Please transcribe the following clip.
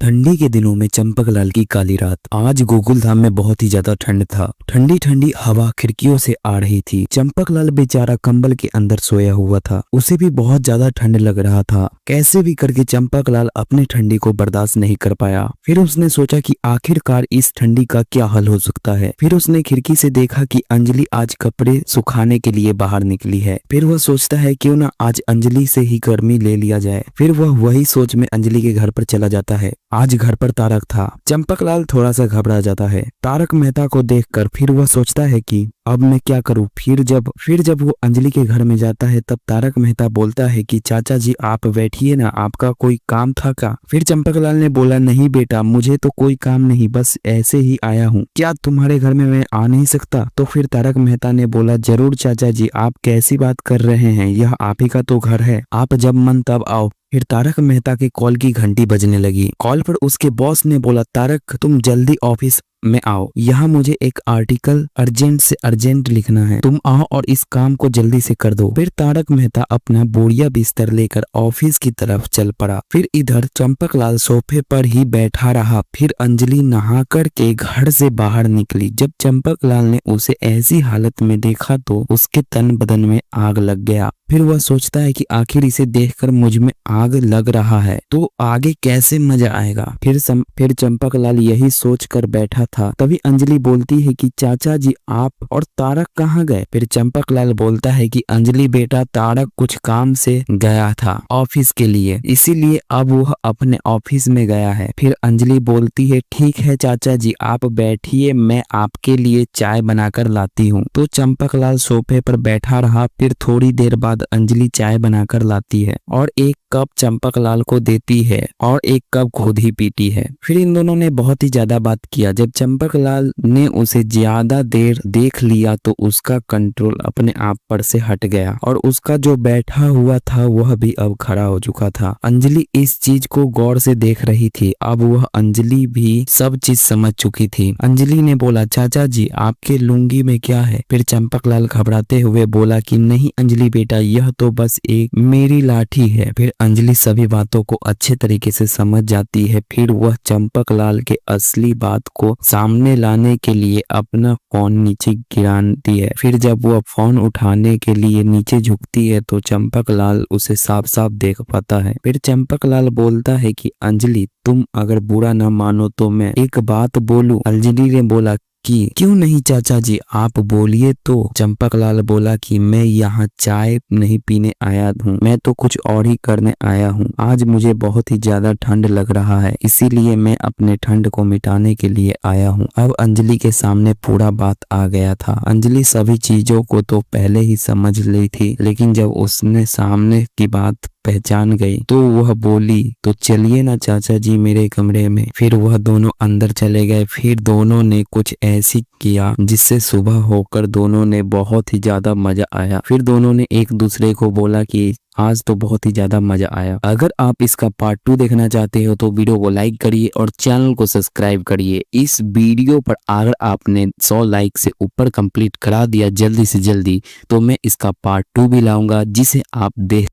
ठंडी के दिनों में चंपकलाल की काली रात। आज गोकुलधाम में बहुत ही ज्यादा ठंड था। ठंडी ठंडी हवा खिड़कियों से आ रही थी। चंपकलाल बेचारा कंबल के अंदर सोया हुआ था। उसे भी बहुत ज्यादा ठंड लग रहा था। कैसे भी करके चंपकलाल अपने ठंडी को बर्दाश्त नहीं कर पाया। फिर उसने सोचा कि आखिरकार इस ठंडी का क्या हल हो सकता है। फिर उसने खिड़की से देखा कि अंजलि आज कपड़े सुखाने के लिए बाहर निकली है। फिर वह सोचता है क्यों ना आज अंजलि से ही गर्मी ले लिया जाए। फिर वह वही सोच में अंजलि के घर पर चला जाता है। आज घर पर तारक था। चंपकलाल थोड़ा सा घबरा जाता है तारक मेहता को देखकर। फिर वह सोचता है कि अब मैं क्या करूं। फिर जब वो अंजलि के घर में जाता है तब तारक मेहता बोलता है कि चाचा जी आप बैठिए ना, आपका कोई काम था क्या। फिर चंपकलाल ने बोला नहीं बेटा, मुझे तो कोई काम नहीं, बस ऐसे ही आया हूँ। क्या तुम्हारे घर में मैं आ नहीं सकता। तो फिर तारक मेहता ने बोला जरूर चाचा जी, आप कैसी बात कर रहे हैं, यह आप ही का तो घर है, आप जब मन तब आओ। फिर तारक मेहता के कॉल की घंटी बजने लगी। कॉल पर उसके बॉस ने बोला तारक तुम जल्दी ऑफिस में आओ, यहाँ मुझे एक आर्टिकल अर्जेंट से अर्जेंट लिखना है, तुम आओ और इस काम को जल्दी से कर दो। फिर तारक मेहता अपना बोरिया बिस्तर लेकर ऑफिस की तरफ चल पड़ा। फिर इधर चंपकलाल सोफे पर ही बैठा रहा। फिर अंजलि नहा कर के घर से बाहर निकली। जब चंपकलाल ने उसे ऐसी हालत में देखा तो उसके तन बदन में आग लग गया। फिर वह सोचता है कि आखिर इसे देखकर मुझ में आग लग रहा है तो आगे कैसे मजा आएगा। फिर चंपकलाल यही सोचकर बैठा था। तभी अंजलि बोलती है कि चाचा जी आप और तारक कहाँ गए। फिर चंपकलाल बोलता है कि अंजलि बेटा, तारक कुछ काम से गया था ऑफिस के लिए, इसीलिए अब वह अपने ऑफिस में गया है। फिर अंजलि बोलती है ठीक है चाचा जी आप बैठिए, मैं आपके लिए चाय बनाकर लाती हूँ। तो चंपकलाल सोफे पर बैठा रहा। फिर थोड़ी देर बाद अंजलि चाय बनाकर लाती है और एक कप चंपकलाल को देती है और एक कप खुद ही पीती है। फिर इन दोनों ने बहुत ही ज्यादा बात किया। जब चंपकलाल ने उसे ज्यादा देर देख लिया तो उसका कंट्रोल अपने आप पर से हट गया और उसका जो बैठा हुआ था वह भी अब खड़ा हो चुका था। अंजलि इस चीज को गौर से देख रही थी। अब वह अंजलि भी सब चीज समझ चुकी थी। अंजलि ने बोला चाचा जी आपके लुंगी में क्या है। फिर चंपकलाल घबराते हुए बोला कि नहीं अंजलि बेटा, यह तो बस एक मेरी लाठी है। फिर अंजलि सभी बातों को अच्छे तरीके से समझ जाती है। फिर वह चंपकलाल के असली बात को सामने लाने के लिए अपना फोन नीचे गिराती है। फिर जब वह फोन उठाने के लिए नीचे झुकती है तो चंपकलाल उसे साफ साफ देख पाता है। फिर चंपकलाल बोलता है कि अंजलि तुम अगर बुरा न मानो तो मैं एक बात बोलूं। अंजलि ने बोला कि क्यों नहीं चाचा जी आप बोलिए। तो चंपकलाल बोला कि मैं यहाँ चाय नहीं पीने आया हूँ, मैं तो कुछ और ही करने आया हूँ। आज मुझे बहुत ही ज्यादा ठंड लग रहा है, इसीलिए मैं अपने ठंड को मिटाने के लिए आया हूँ। अब अंजलि के सामने पूरा बात आ गया था। अंजलि सभी चीजों को तो पहले ही समझ ली थी, लेकिन जब उसने सामने की बात पहचान गई तो वह बोली तो चलिए ना चाचा जी मेरे कमरे में। फिर वह दोनों अंदर चले गए। फिर दोनों ने कुछ ऐसी किया जिससे सुबह होकर दोनों ने बहुत ही ज्यादा मजा आया। फिर दोनों ने एक दूसरे को बोला कि आज तो बहुत ही ज्यादा मजा आया। अगर आप इसका पार्ट 2 देखना चाहते हो तो वीडियो को लाइक करिए और चैनल को सब्सक्राइब करिए। इस वीडियो पर अगर आपने 100 लाइक से ऊपर कंप्लीट करा दिया जल्दी से जल्दी तो मैं इसका पार्ट 2 भी लाऊंगा जिसे आप देख